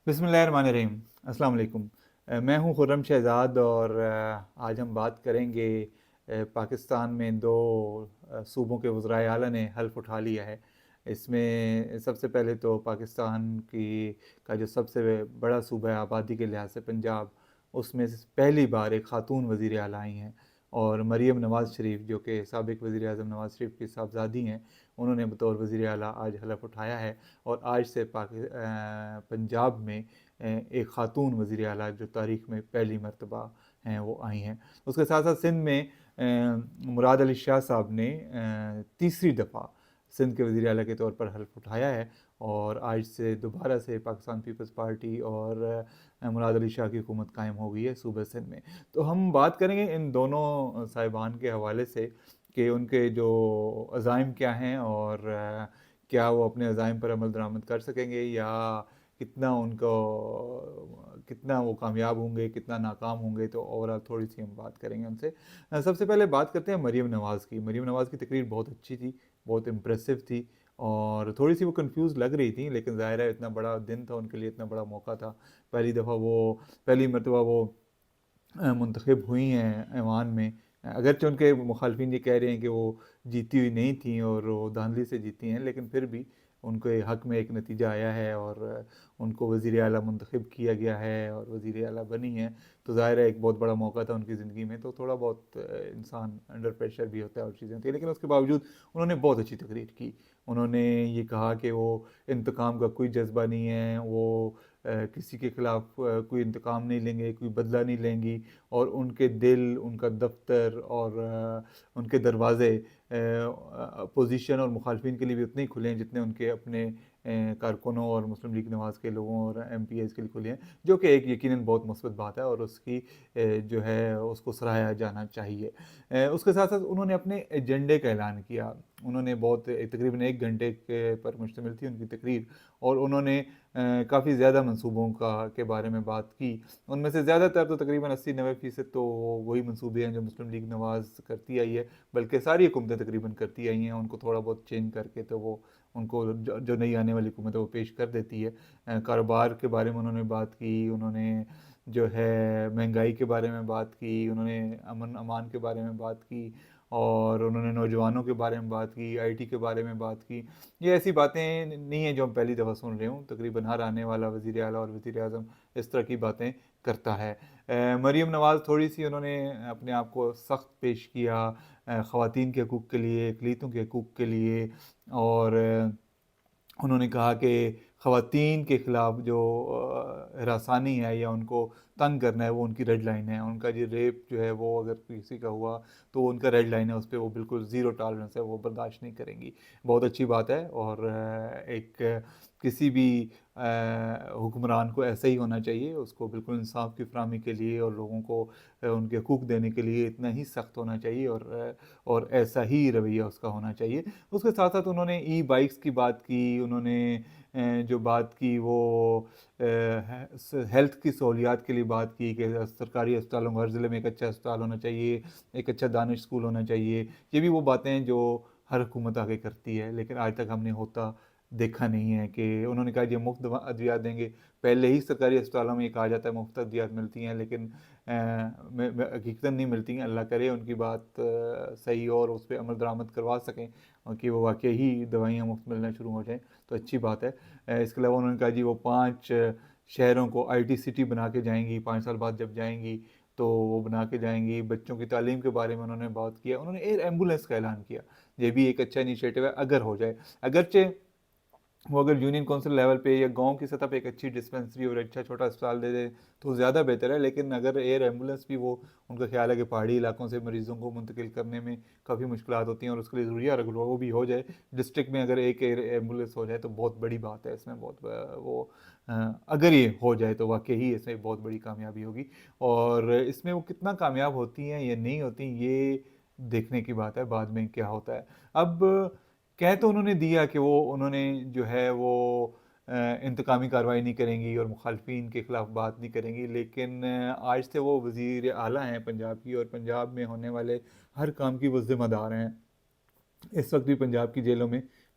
بسم اللہ الرحمن الرحیم۔ السلام علیکم۔ میں ہوں خرم شہزاد اور آج ہم بات کریں گے پاکستان میں دو صوبوں کے وزرائے اعلیٰ نے حلف اٹھا لیا ہے۔ اس میں سب سے پہلے تو پاکستان کا جو سب سے بڑا صوبہ ہے آبادی کے لحاظ سے پنجاب، اس میں پہلی بار ایک خاتون وزیر اعلیٰ آئی ہیں، اور مریم نواز شریف جو کہ سابق وزیر اعظم نواز شریف کی صاحبزادی ہیں، انہوں نے بطور وزیر اعلیٰ آج حلف اٹھایا ہے۔ اور آج سے پنجاب میں ایک خاتون وزیر اعلیٰ جو تاریخ میں پہلی مرتبہ ہیں وہ آئی ہیں۔ اس کے ساتھ ساتھ سندھ میں مراد علی شاہ صاحب نے تیسری دفعہ سندھ کے وزیر اعلیٰ کے طور پر حلف اٹھایا ہے، اور آج سے دوبارہ سے پاکستان پیپلز پارٹی اور مراد علی شاہ کی حکومت قائم ہو گئی ہے صوبہ سندھ میں۔ تو ہم بات کریں گے ان دونوں صاحبان کے حوالے سے کہ ان کے جو عزائم کیا ہیں، اور کیا وہ اپنے عزائم پر عمل درآمد کر سکیں گے، یا کتنا وہ کامیاب ہوں گے، کتنا ناکام ہوں گے۔ تو اوورآل تھوڑی سی ہم بات کریں گے ان سے۔ سب سے پہلے بات کرتے ہیں مریم نواز کی۔ مریم نواز کی تقریر بہت اچھی تھی، بہت امپریسو تھی، اور تھوڑی سی وہ کنفیوز لگ رہی تھی، لیکن ظاہر ہے اتنا بڑا دن تھا ان کے لیے، اتنا بڑا موقع تھا، پہلی مرتبہ وہ منتخب ہوئی ہیں ایوان میں۔ اگرچہ ان کے مخالفین یہ کہہ رہے ہیں کہ وہ جیتی ہوئی نہیں تھیں اور وہ دھاندلی سے جیتی ہیں، لیکن پھر بھی ان کے حق میں ایک نتیجہ آیا ہے، اور ان کو وزیر اعلیٰ منتخب کیا گیا ہے اور وزیر اعلیٰ بنی ہیں۔ تو ظاہر ہے ایک بہت بڑا موقع تھا ان کی زندگی میں، تو تھوڑا بہت انسان انڈر پریشر بھی ہوتا ہے اور چیزیں ہوتی ہیں، لیکن اس کے باوجود انہوں نے بہت اچھی تقریر کی۔ انہوں نے یہ کہا کہ وہ انتقام کا کوئی جذبہ نہیں ہے، وہ کسی کے خلاف کوئی انتقام نہیں لیں گے، کوئی بدلہ نہیں لیں گی، اور ان کے دل، ان کا دفتر اور ان کے دروازے اپوزیشن اور مخالفین کے لیے بھی اتنے ہی کھلے ہیں جتنے ان کے اپنے کارکنوں اور مسلم لیگ نواز کے لوگوں اور ایم پی ایز کے لیے کھلے ہیں، جو کہ ایک یقیناً بہت مثبت بات ہے، اور اس کی جو ہے اس کو سراہا جانا چاہیے۔ اس کے ساتھ ساتھ انہوں نے اپنے ایجنڈے کا اعلان کیا۔ انہوں نے تقریباً 1 گھنٹے پر مشتمل تھی ان کی تقریر، اور انہوں نے کافی زیادہ منصوبوں کے بارے میں بات کی۔ ان میں سے زیادہ تر تو تقریباً 80-90% تو وہی منصوبے ہیں جو مسلم لیگ نواز کرتی آئی ہے، بلکہ ساری حکومتیں تقریباً کرتی آئی ہیں، ان کو تھوڑا بہت چینج کر کے تو وہ ان کو جو نئی آنے والی حکومت ہے وہ پیش کر دیتی ہے۔ کاروبار کے بارے میں انہوں نے بات کی، انہوں نے جو ہے مہنگائی کے بارے میں بات کی، انہوں نے امن امان کے بارے میں بات کی، اور انہوں نے نوجوانوں کے بارے میں بات کی، آئی ٹی کے بارے میں بات کی۔ یہ ایسی باتیں نہیں ہیں جو ہم پہلی دفعہ سن رہے ہوں، تقریباً ہر آنے والا وزیر اعلیٰ اور وزیر اعظم اس طرح کی باتیں کرتا ہے۔ مریم نواز تھوڑی سی انہوں نے اپنے آپ کو سخت پیش کیا خواتین کے حقوق کے لیے، اقلیتوں کے حقوق کے لیے، اور انہوں نے کہا کہ خواتین کے خلاف جو ہراسانی ہے یا ان کو تنگ کرنا ہے وہ ان کی ریڈ لائن ہے۔ ان کا جو ریپ جو ہے وہ اگر کسی کا ہوا تو ان کا ریڈ لائن ہے، اس پہ وہ بالکل زیرو ٹالرنس ہے، وہ برداشت نہیں کریں گی۔ بہت اچھی بات ہے، اور ایک کسی بھی حکمران کو ایسا ہی ہونا چاہیے، اس کو بالکل انصاف کی فراہمی کے لیے اور لوگوں کو ان کے حقوق دینے کے لیے اتنا ہی سخت ہونا چاہیے، اور ایسا ہی رویہ اس کا ہونا چاہیے۔ اس کے ساتھ ساتھ انہوں نے ای بائکس کی بات کی، انہوں نے جو بات کی وہ ہیلتھ کی سہولیات کے لیے بات کی کہ سرکاری اسپتالوں کو ہر ضلع میں ایک اچھا اسپتال ہونا چاہیے، ایک اچھا دانش اسکول ہونا چاہیے۔ یہ بھی وہ باتیں ہیں جو ہر حکومت آگے کرتی ہے، لیکن آج تک ہم نے ہوتا دیکھا نہیں ہے۔ کہ انہوں نے کہا یہ مفت ادویات دیں گے، پہلے ہی سرکاری اسپتالوں میں یہ کہا جاتا ہے مفت ادویات ملتی ہیں، لیکن حقیقتاً نہیں ملتی ہیں۔ اللہ کرے ان کی بات صحیح ہو اور اس پہ عمل درآمد کروا سکیں، اور کہ وہ واقعی ہی دوائیاں مفت ملنا شروع ہو جائیں تو اچھی بات ہے۔ اس کے علاوہ انہوں نے کہا جی وہ 5 شہروں کو آئی ٹی سٹی بنا کے جائیں گی، 5 سال بعد جب جائیں گی تو وہ بنا کے جائیں گی۔ بچوں کی تعلیم کے بارے میں انہوں نے بات کیا، انہوں نے ایئر ایمبولینس کا اعلان کیا۔ یہ بھی ایک اچھا انیشیٹو ہے اگر ہو جائے، اگرچہ وہ اگر یونین کونسل لیول پہ یا گاؤں کی سطح پہ ایک اچھی ڈسپنسری اور اچھا چھوٹا اسپتال دے دیں تو زیادہ بہتر ہے، لیکن اگر ایئر ایمبولینس بھی وہ ان کا خیال ہے کہ پہاڑی علاقوں سے مریضوں کو منتقل کرنے میں کافی مشکلات ہوتی ہیں اور اس کے لیے ضروری ہے، اگر وہ بھی ہو جائے ڈسٹرکٹ میں، اگر ایک ایئر ایمبولینس ہو جائے تو بہت بڑی بات ہے۔ اس میں بہت وہ اگر یہ ہو جائے تو واقعی اس میں بہت بڑی کامیابی ہوگی، اور اس میں وہ کتنا کامیاب ہوتی ہیں یا نہیں ہوتی یہ دیکھنے کی بات ہے، بعد میں کیا ہوتا ہے۔ اب کہہ تو انہوں نے دیا کہ انہوں نے جو ہے وہ انتقامی کارروائی نہیں کریں گی اور مخالفین کے خلاف بات نہیں کریں گی، لیکن آج سے وہ وزیر اعلیٰ ہیں پنجاب کی، اور پنجاب میں ہونے والے ہر کام کی وہ ذمہ دار ہیں۔ اس وقت بھی پنجاب کی جیلوں میں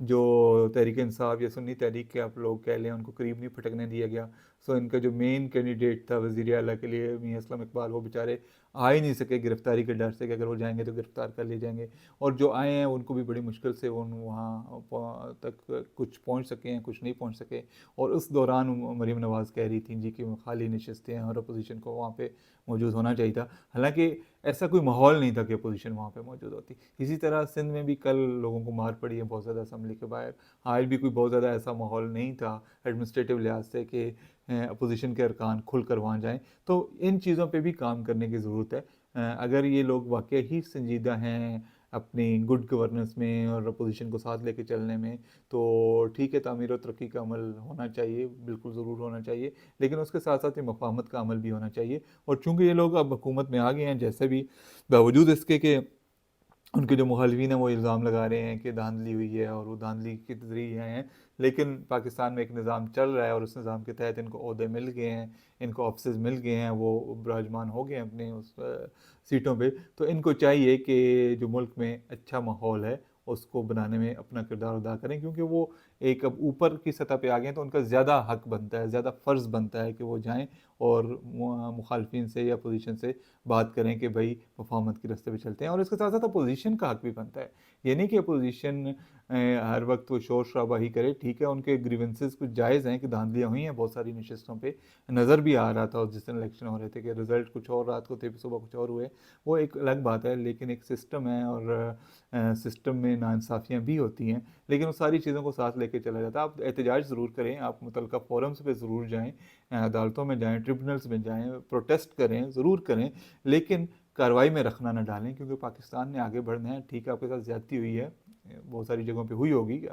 جو تحریک انصاف یا سنی تحریک کے آپ لوگ کہہ لیں ان کو قریب نہیں پھٹکنے دیا گیا. سو ان کا جو مین کینڈیڈیٹ تھا وزیر اعلیٰ کے لیے میاں اسلم اقبال، وہ بیچارے آ ہی نہیں سکے گرفتاری کے ڈر سے کہ اگر وہ جائیں گے تو گرفتار کر لیے جائیں گے. اور جو آئے ہیں ان کو بھی بڑی مشکل سے وہاں تک کچھ پہنچ سکے ہیں، کچھ نہیں پہنچ سکے. اور اس دوران مریم نواز کہہ رہی تھیں جی کہ خالی نشستیں ہیں اور اپوزیشن کو وہاں پہ موجود ہونا چاہیے تھا. حالانکہ ایسا کوئی ماحول نہیں تھا کہ اپوزیشن وہاں پہ موجود ہوتی. اسی طرح سندھ میں بھی کل لوگوں کو مار پڑی ہے بہت زیادہ اسمبلی کے باہر. آج بھی کوئی بہت زیادہ ایسا ماحول نہیں تھا ایڈمنسٹریٹو لحاظ سے کہ اپوزیشن کے ارکان کھل کر وہاں جائیں. تو ان چیزوں پہ بھی کام کرنے کی ضرورت ہے. اگر یہ لوگ واقعی ہی سنجیدہ ہیں اپنی گڈ گورننس میں اور اپوزیشن کو ساتھ لے کے چلنے میں، تو ٹھیک ہے، تعمیر و ترقی کا عمل ہونا چاہیے، بالکل ضرور ہونا چاہیے، لیکن اس کے ساتھ ساتھ یہ مفاہمت کا عمل بھی ہونا چاہیے. اور چونکہ یہ لوگ اب حکومت میں آ گئے ہیں، جیسے بھی باوجود اس کے کہ ان کے جو مخالفین ہیں وہ الزام لگا رہے ہیں کہ دھاندلی ہوئی ہے اور وہ دھاندلی کے ذریعے ہیں، لیکن پاکستان میں ایک نظام چل رہا ہے اور اس نظام کے تحت ان کو عہدے مل گئے ہیں، ان کو آفسز مل گئے ہیں، وہ براجمان ہو گئے ہیں اپنے اس سیٹوں پہ. تو ان کو چاہیے کہ جو ملک میں اچھا ماحول ہے اس کو بنانے میں اپنا کردار ادا کریں، کیونکہ وہ ایک اب اوپر کی سطح پہ آ گئے ہیں تو ان کا زیادہ حق بنتا ہے، زیادہ فرض بنتا ہے کہ وہ جائیں اور مخالفین سے یا اپوزیشن سے بات کریں کہ بھائی مفاہمت کے راستے پہ چلتے ہیں. اور اس کے ساتھ ساتھ اپوزیشن کا حق بھی بنتا ہے. یہ نہیں کہ اپوزیشن ہر وقت وہ شور شرابہ ہی کرے. ٹھیک ہے، ان کے گریونسز کچھ جائز ہیں کہ دھاندلیاں ہوئی ہیں بہت ساری نشستوں پہ، نظر بھی آ رہا تھا جس دن الیکشن ہو رہے تھے کہ رزلٹ کچھ اور رات کو تھے، صبح کچھ اور ہوئے، وہ ایک الگ بات ہے. لیکن ایک سسٹم ہے اور سسٹم میں ناانصافیاں بھی ہوتی ہیں، لیکن وہ ساری چیزوں کو ساتھ لے کے چلا جاتا ہے. آپ احتجاج ضرور کریں، آپ متعلقہ فورمز پہ ضرور جائیں، عدالتوں میں جائیں، ٹریبونلز میں جائیں، پروٹیسٹ کریں، ضرور کریں، لیکن کارروائی میں رکھنا نہ ڈالیں، کیونکہ پاکستان نے آگے بڑھنا ہے. ٹھیک ہے، آپ کے ساتھ زیادتی ہوئی ہے، بہت ساری جگہوں پہ ہوئی ہوگی،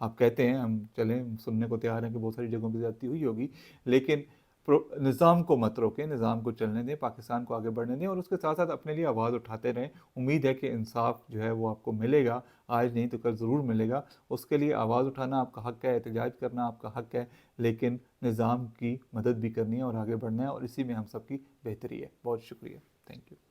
آپ کہتے ہیں، ہم چلیں سننے کو تیار ہیں کہ بہت ساری جگہوں پہ زیادتی ہوئی ہوگی، لیکن نظام کو مت روکیں، نظام کو چلنے دیں، پاکستان کو آگے بڑھنے دیں، اور اس کے ساتھ ساتھ اپنے لیے آواز اٹھاتے رہیں. امید ہے کہ انصاف جو ہے وہ آپ کو ملے گا، آج نہیں تو کل ضرور ملے گا. اس کے لیے آواز اٹھانا آپ کا حق ہے، احتجاج کرنا آپ کا حق ہے، لیکن نظام کی مدد بھی کرنی ہے اور آگے بڑھنا ہے، اور اسی میں ہم سب کی بہتری ہے. بہت شکریہ، تھینک یو.